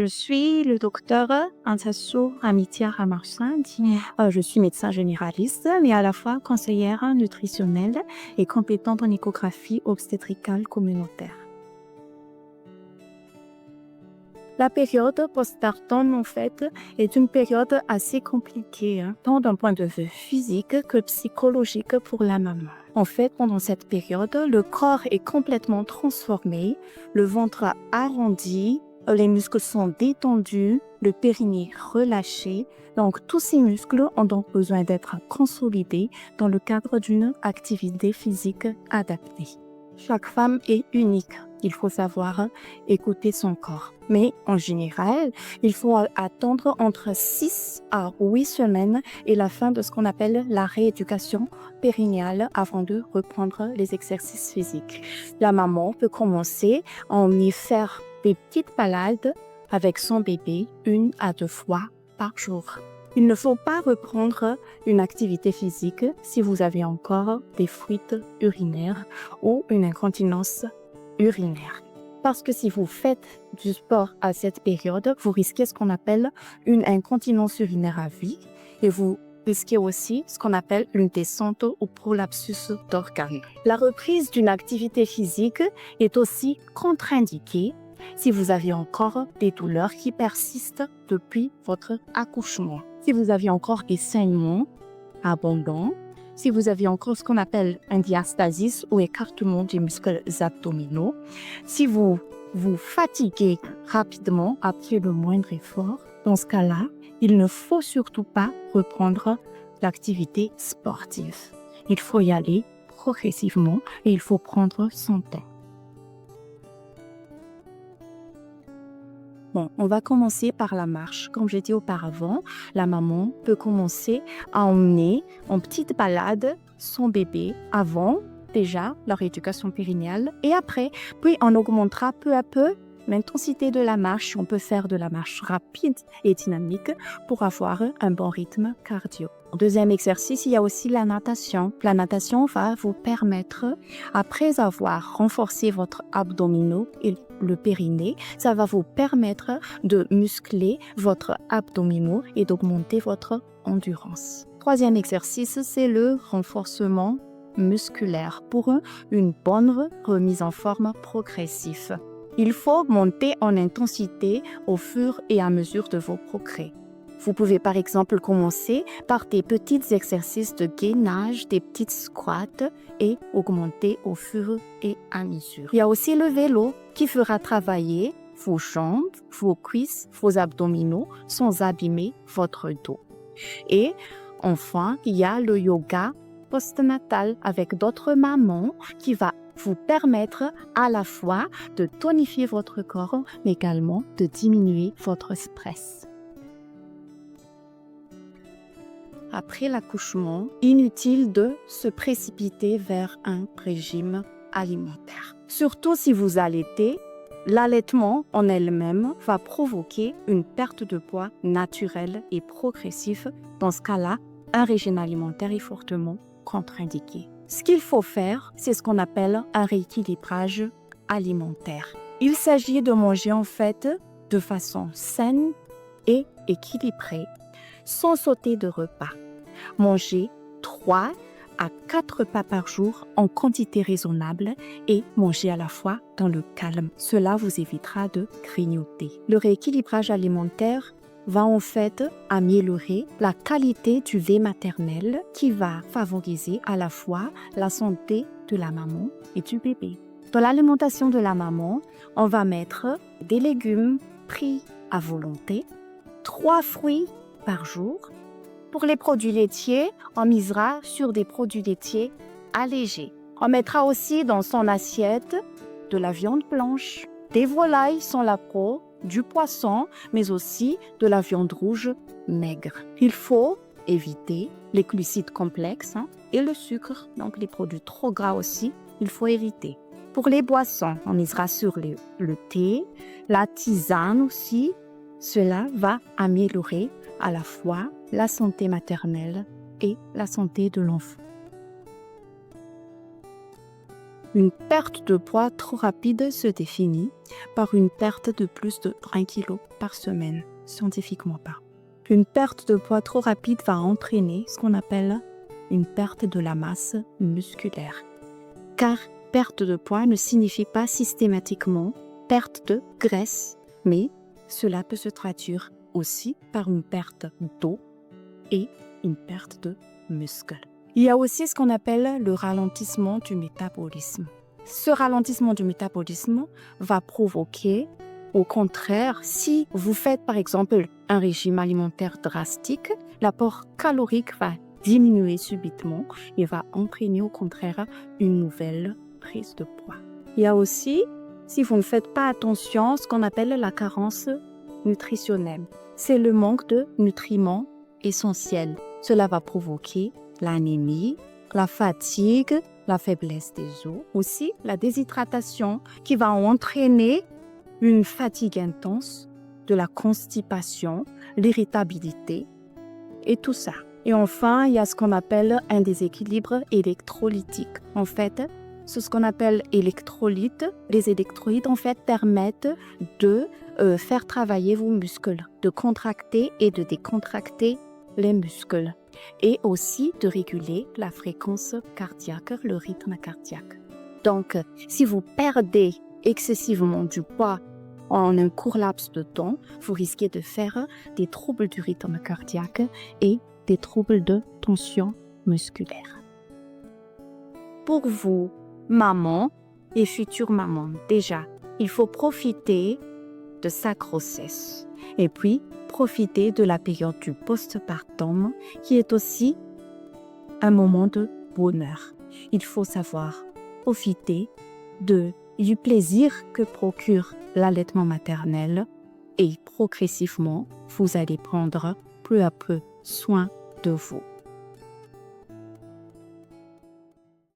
Je suis le docteur Antasso Amitia Ramarsand. Je suis médecin généraliste, mais à la fois conseillère nutritionnelle et compétente en échographie obstétricale communautaire. La période postpartum, en fait, est une période assez compliquée, tant d'un point de vue physique que psychologique pour la maman. En fait, pendant cette période, le corps est complètement transformé, le ventre arrondi, les muscles sont détendus, le périnée relâché. Donc, tous ces muscles ont donc besoin d'être consolidés dans le cadre d'une activité physique adaptée. Chaque femme est unique. Il faut savoir écouter son corps. Mais en général, il faut attendre entre 6 à 8 semaines et la fin de ce qu'on appelle la rééducation périnéale avant de reprendre les exercices physiques. La maman peut commencer à y faire des petites balades avec son bébé 1 à 2 fois par jour. Il ne faut pas reprendre une activité physique si vous avez encore des fuites urinaires ou une incontinence urinaire. Parce que si vous faites du sport à cette période, vous risquez ce qu'on appelle une incontinence urinaire à vie et vous risquez aussi ce qu'on appelle une descente ou prolapsus d'organes. La reprise d'une activité physique est aussi contre-indiquée si vous avez encore des douleurs qui persistent depuis votre accouchement. Si vous avez encore des saignements abondants, si vous avez encore ce qu'on appelle un diastasis ou écartement des muscles abdominaux, si vous vous fatiguez rapidement après le moindre effort, dans ce cas-là, il ne faut surtout pas reprendre l'activité sportive. Il faut y aller progressivement et il faut prendre son temps. Bon, on va commencer par la marche. Comme j'ai dit auparavant, la maman peut commencer à emmener en petite balade son bébé avant déjà la rééducation périnéale et après, puis on augmentera peu à peu l'intensité de la marche. On peut faire de la marche rapide et dynamique pour avoir un bon rythme cardio. Deuxième exercice, il y a aussi la natation. La natation va vous permettre, après avoir renforcé votre abdominaux et le périnée, ça va vous permettre de muscler votre abdominaux et d'augmenter votre endurance. Troisième exercice, c'est le renforcement musculaire pour une bonne remise en forme progressive. Il faut monter en intensité au fur et à mesure de vos progrès. Vous pouvez par exemple commencer par des petits exercices de gainage, des petites squats et augmenter au fur et à mesure. Il y a aussi le vélo qui fera travailler vos jambes, vos cuisses, vos abdominaux sans abîmer votre dos. Et enfin, il y a le yoga postnatal avec d'autres mamans qui va vous permettre à la fois de tonifier votre corps, mais également de diminuer votre stress. Après l'accouchement, inutile de se précipiter vers un régime alimentaire. Surtout si vous allaitez, l'allaitement en elle-même va provoquer une perte de poids naturelle et progressive. Dans ce cas-là, un régime alimentaire est fortement contre-indiqué. Ce qu'il faut faire, c'est ce qu'on appelle un rééquilibrage alimentaire. Il s'agit de manger en fait de façon saine et équilibrée, sans sauter de repas. Manger 3 à 4 repas par jour en quantité raisonnable et manger à la fois dans le calme. Cela vous évitera de grignoter. Le rééquilibrage alimentaire va en fait améliorer la qualité du lait maternel qui va favoriser à la fois la santé de la maman et du bébé. Dans l'alimentation de la maman, on va mettre des légumes pris à volonté, 3 fruits par jour. Pour les produits laitiers, on misera sur des produits laitiers allégés. On mettra aussi dans son assiette de la viande blanche, des volailles sans la peau, du poisson, mais aussi de la viande rouge maigre. Il faut éviter les glucides complexes et le sucre, donc les produits trop gras aussi, il faut éviter. Pour les boissons, on misera sur le thé, la tisane aussi. Cela va améliorer à la fois la santé maternelle et la santé de l'enfant. Une perte de poids trop rapide se définit par une perte de plus de 1 kg par semaine, scientifiquement parlant. Une perte de poids trop rapide va entraîner ce qu'on appelle une perte de la masse musculaire. Car perte de poids ne signifie pas systématiquement perte de graisse, mais cela peut se traduire aussi par une perte d'eau et une perte de muscle. Il y a aussi ce qu'on appelle le ralentissement du métabolisme. Ce ralentissement du métabolisme va provoquer, au contraire, si vous faites par exemple un régime alimentaire drastique, l'apport calorique va diminuer subitement et va entraîner au contraire une nouvelle prise de poids. Il y a aussi, si vous ne faites pas attention, ce qu'on appelle la carence nutritionnelle. C'est le manque de nutriments essentiels. Cela va provoquer l'anémie, la fatigue, la faiblesse des os, aussi la déshydratation qui va entraîner une fatigue intense, de la constipation, l'irritabilité et tout ça. Et enfin, il y a ce qu'on appelle un déséquilibre électrolytique. En fait, c'est ce qu'on appelle électrolytes. Les électrolytes, en fait, permettent de faire travailler vos muscles, de contracter et de décontracter les muscles et aussi de réguler la fréquence cardiaque, le rythme cardiaque. Donc, si vous perdez excessivement du poids en un court laps de temps, vous risquez de faire des troubles du rythme cardiaque et des troubles de tension musculaire. Pour vous, maman et future maman, déjà, il faut profiter de sa grossesse et puis profiter de la période du postpartum qui est aussi un moment de bonheur. Il faut savoir profiter du plaisir que procure l'allaitement maternel et progressivement, vous allez prendre peu à peu soin de vous.